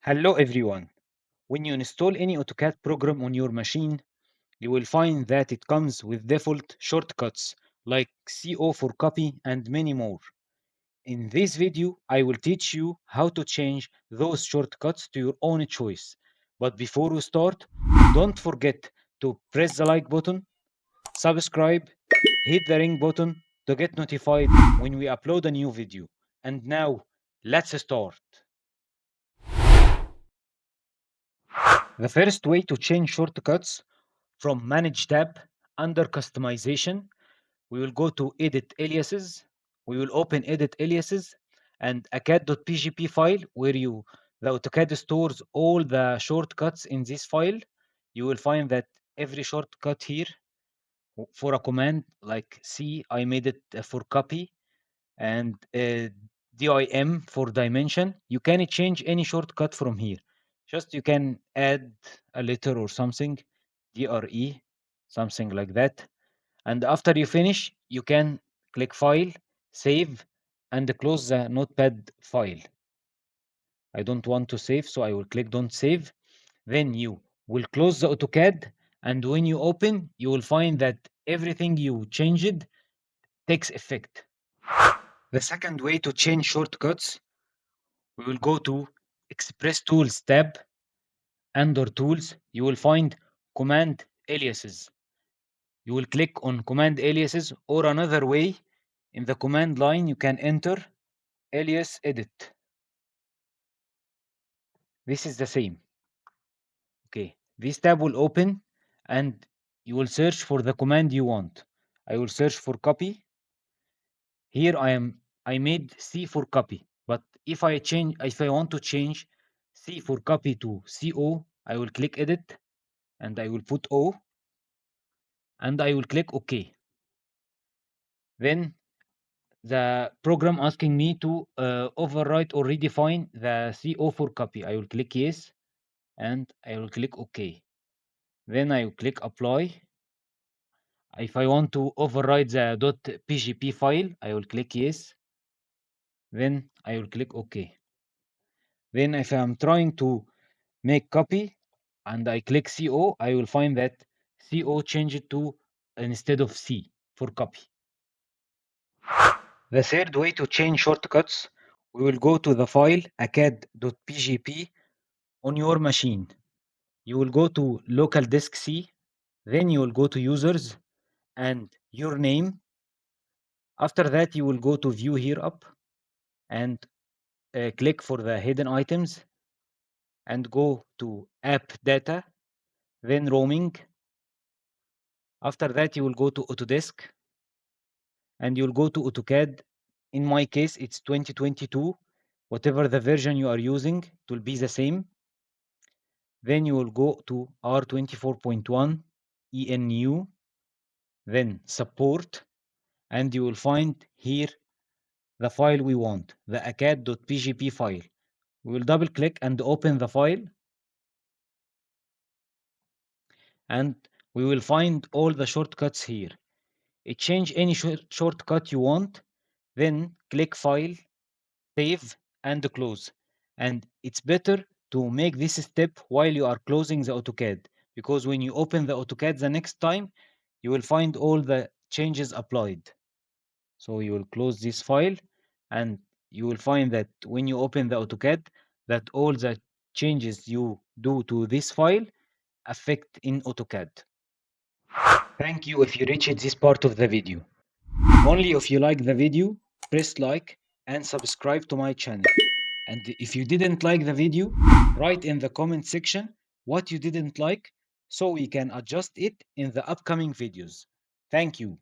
Hello everyone. When you install any AutoCAD program on your machine, you will find that it comes with default shortcuts like CO for copy and many more. In this video, I will teach you how to change those shortcuts to your own choice. But before we start, don't forget to press the like button, subscribe, hit the ring button to get notified when we upload a new video. And now, let's start. The first way to change shortcuts from Manage tab under Customization, we will go to Edit Aliases. We will open Edit Aliases and a cat.pgp file where the AutoCAD stores all the shortcuts in this file. You will find that every shortcut here for a command like C, I made it for copy, and DIM for dimension. You can change any shortcut from here. Just you can add a letter or something, DRE, something like that. And after you finish, you can click File, Save, and close the Notepad file. I don't want to save, so I will click Don't Save. Then you will close the AutoCAD, and when you open, you will find that everything you changed takes effect. The second way to change shortcuts, we will go to Express Tools tab. Under Tools, you will find Command Aliases. You will click on Command Aliases, or another way, in the command line, you can enter alias edit. This is the same. Okay, this tab will open and you will search for the command you want. I will search for copy. Here I made C for copy, but if I want to change C for copy to CO, I will click edit and I will put O and I will click OK. Then the program asking me to overwrite or redefine the CO for copy. I will click yes and I will click OK. Then I will click apply. If I want to override the .pgp file, I will click yes. Then I will click OK. Then if I'm trying to make copy and I click CO, I will find that CO changed to instead of C for copy. The third way to change shortcuts, we will go to the file acad.pgp on your machine. You will go to local disk C, then you will go to users and your name. After that, you will go to view here up and click for the hidden items and go to app data, then roaming. After that, you will go to Autodesk and you'll go to AutoCAD. In my case, it's 2022. Whatever the version you are using, it will be the same. Then you will go to R24.1 ENU, then support, and you will find here the file we want, the acad.pgp file. We will double click and open the file, and we will find all the shortcuts here. Change any shortcut you want, then click File, Save, and Close. And it's better to make this step while you are closing the AutoCAD, because when you open the AutoCAD the next time, you will find all the changes applied. So you will close this file, and you will find that when you open the AutoCAD, that all the changes you do to this file affect in AutoCAD. Thank you if you reached this part of the video. Only if you like the video, press like and subscribe to my channel. And if you didn't like the video, write in the comment section what you didn't like so we can adjust it in the upcoming videos. Thank you.